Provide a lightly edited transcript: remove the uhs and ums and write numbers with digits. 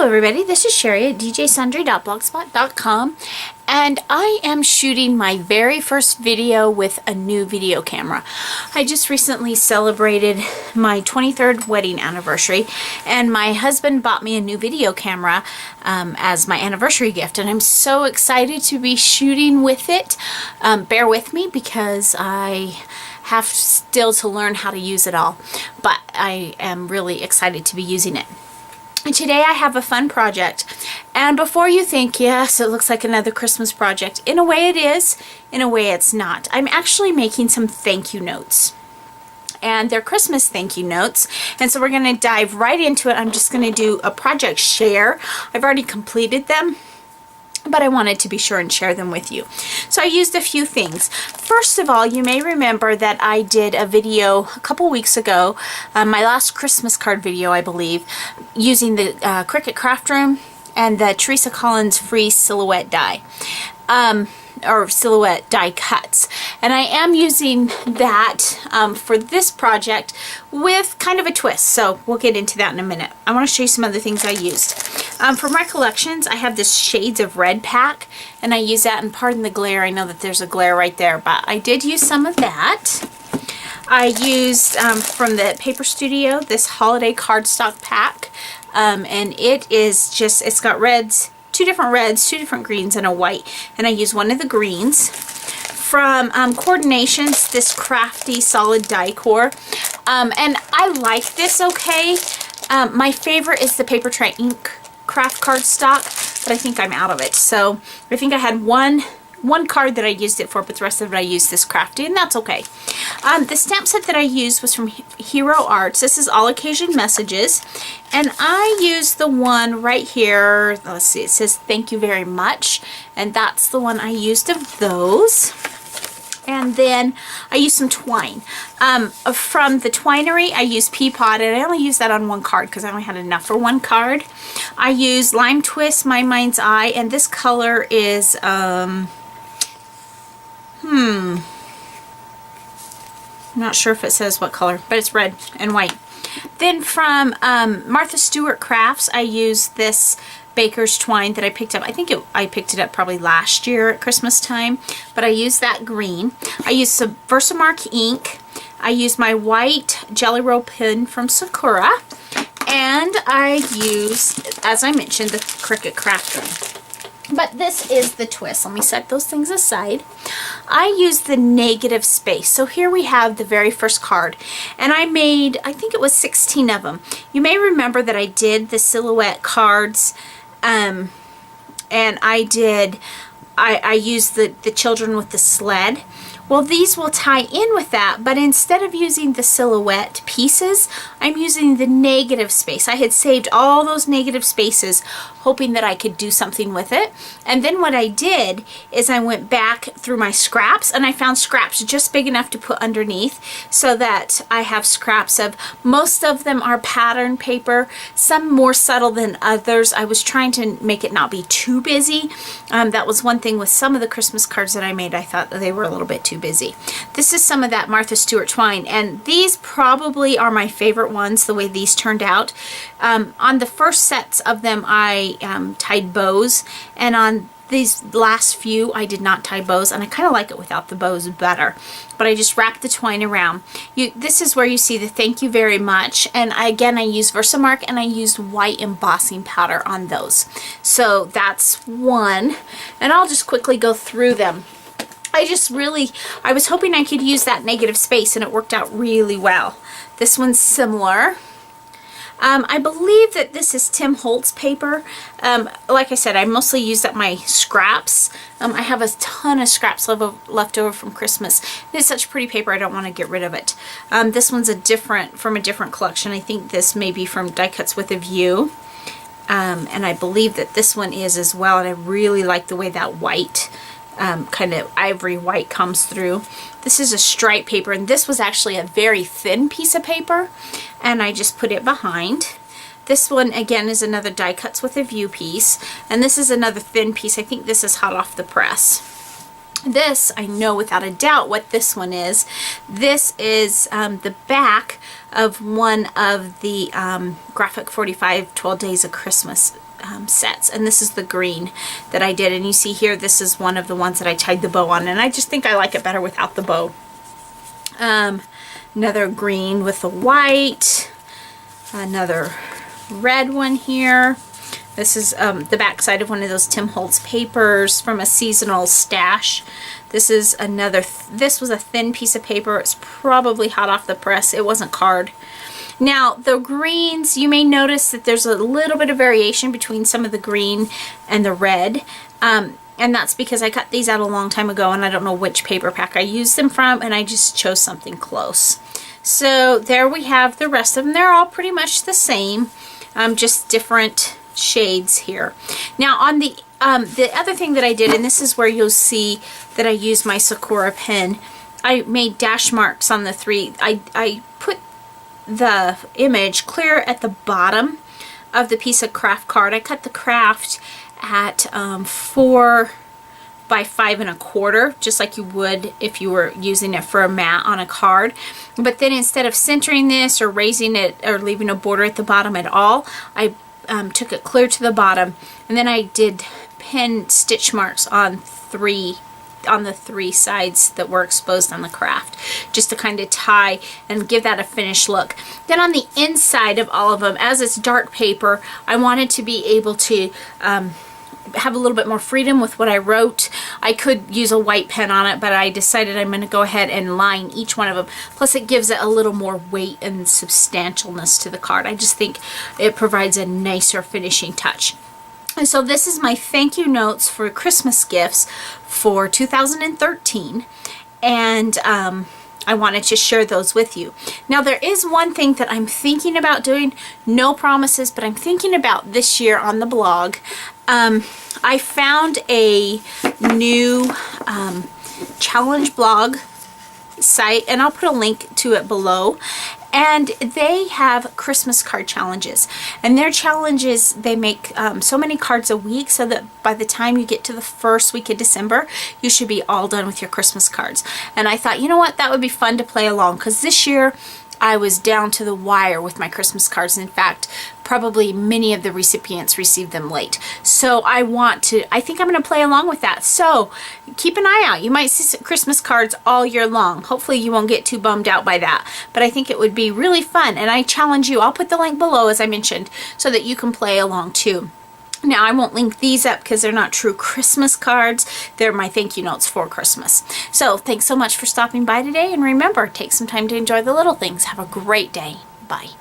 everybody, this is Sherry at djsundry.blogspot.com, and I am shooting my very first video with a new video camera. I just recently celebrated my 23rd wedding anniversary, and my husband bought me a new video camera as my anniversary gift, and I'm so excited to be shooting with it. Bear with me because I have still to learn how to use it all, but I am really excited to be using it. And today I have a fun project, and before you think, yes, it looks like another Christmas project, in a way it is, in a way it's not. I'm actually making some thank you notes, and they're Christmas thank you notes, and so we're going to dive right into it. I'm just going to do a project share. I've already completed them, but I wanted to be sure and share them with you. So I used a few things. First of all, you may remember that I did a video a couple weeks ago, my last Christmas card video, I believe, using the Cricut Craft Room and the Teresa Collins free silhouette die. Or silhouette die cuts, and I am using that for this project with kind of a twist, so we'll get into that in a minute. I want to show you some other things I used. For my collections, I have this Shades of Red pack, and I use that, and pardon the glare, I know that there's a glare right there, but I did use some of that. I used from the Paper Studio this holiday cardstock pack, and it is just, it's got reds, two different reds, two different greens, and a white. And I use one of the greens. From Coordinations, this crafty solid die core. And I like this okay. My favorite is the Paper Tray Ink craft cardstock, but I think I'm out of it. So I think I had one card that I used it for, but the rest of it I used this crafty, and that's okay. The stamp set that I used was from Hero Arts. This is All Occasion Messages, and I used the one right here. Let's see, it says thank you very much, and that's the one I used of those. And then I used some twine. From the Twinery, I used Peapod, and I only used that on one card because I only had enough for one card. I used Lime Twist, My Mind's Eye, and this color is I'm not sure if it says what color, but it's red and white. Then from Martha Stewart Crafts, I used this Baker's Twine that I picked up. I think I picked it up probably last year at Christmas time, but I used that green. I used some Versamark ink. I used my white Jelly Roll pen from Sakura, and I used, as I mentioned, the Cricut Craft Room. But this is the twist. Let me set those things aside. I used the negative space. So here we have the very first card, and I made, I think it was 16 of them. You may remember that I did the silhouette cards, and I used the children with the sled. Well, these will tie in with that, but instead of using the silhouette pieces, I'm using the negative space. I had saved all those negative spaces, hoping that I could do something with it. And then what I did is I went back through my scraps, and I found scraps just big enough to put underneath, so that I have scraps of, most of them are pattern paper, some more subtle than others. I was trying to make it not be too busy. That was one thing with some of the Christmas cards that I made. I thought they were a little bit too busy. This is some of that Martha Stewart twine, and these probably are my favorite ones, the way these turned out. On the first sets of them, I tied bows, and on these last few I did not tie bows, and I kind of like it without the bows better, but I just wrapped the twine around. This is where you see the thank you very much, and again I used Versamark, and I used white embossing powder on those. So that's one, and I'll just quickly go through them. I was hoping I could use that negative space, and it worked out really well. This one's similar. I believe that this is Tim Holtz paper. Like I said, I mostly use up my scraps. I have a ton of scraps left over from Christmas. It's such pretty paper, I don't want to get rid of it. This one's from a different collection. I think this may be from Die Cuts with a View. And I believe that this one is as well, and I really like the way that white, kind of ivory white comes through. This is a stripe paper, and this was actually a very thin piece of paper, and I just put it behind. This one again is another Die Cuts with a View piece, and this is another thin piece. I think this is hot off the press. This, I know without a doubt what this one is. This is the back of one of the Graphic 45 12 Days of Christmas sets, and this is the green that I did, and you see here this is one of the ones that I tied the bow on, and I just think I like it better without the bow. Another green with the white, another red one here. This is the back side of one of those Tim Holtz papers from a seasonal stash. This is another, this was a thin piece of paper. It's probably hot off the press. It wasn't card. Now the greens, you may notice that there's a little bit of variation between some of the green and the red. And that's because I cut these out a long time ago and I don't know which paper pack I used them from, and I just chose something close. So there we have the rest of them. They're all pretty much the same, just different shades here. Now on the other thing that I did, and this is where you'll see that I used my Sakura pen, I made dash marks on the three. I put the image clear at the bottom of the piece of craft card. I cut the craft at 4 by 5 1/4, just like you would if you were using it for a mat on a card. But then instead of centering this or raising it or leaving a border at the bottom at all, I took it clear to the bottom, and then I did pin stitch marks on the three sides that were exposed on the craft, just to kind of tie and give that a finished look. Then on the inside of all of them, as it's dark paper, I wanted to be able to have a little bit more freedom with what I wrote. I could use a white pen on it, but I decided I'm going to go ahead and line each one of them. Plus it gives it a little more weight and substantialness to the card. I just think it provides a nicer finishing touch. And so this is my thank you notes for Christmas gifts for 2013, and I wanted to share those with you. Now there is one thing that I'm thinking about doing, no promises, but I'm thinking about this year on the blog. I found a new challenge blog site, and I'll put a link to it below. And they have Christmas card challenges, and their challenges, they make so many cards a week so that by the time you get to the first week of December, you should be all done with your Christmas cards. And I thought, you know what, that would be fun to play along, because this year I was down to the wire with my Christmas cards. In fact, probably many of the recipients received them late. So I think I'm going to play along with that. So keep an eye out. You might see some Christmas cards all year long. Hopefully you won't get too bummed out by that. But I think it would be really fun. And I challenge you, I'll put the link below as I mentioned, so that you can play along too. Now I won't link these up because they're not true Christmas cards. They're my thank you notes for Christmas. So thanks so much for stopping by today, and remember, take some time to enjoy the little things. Have a great day. Bye.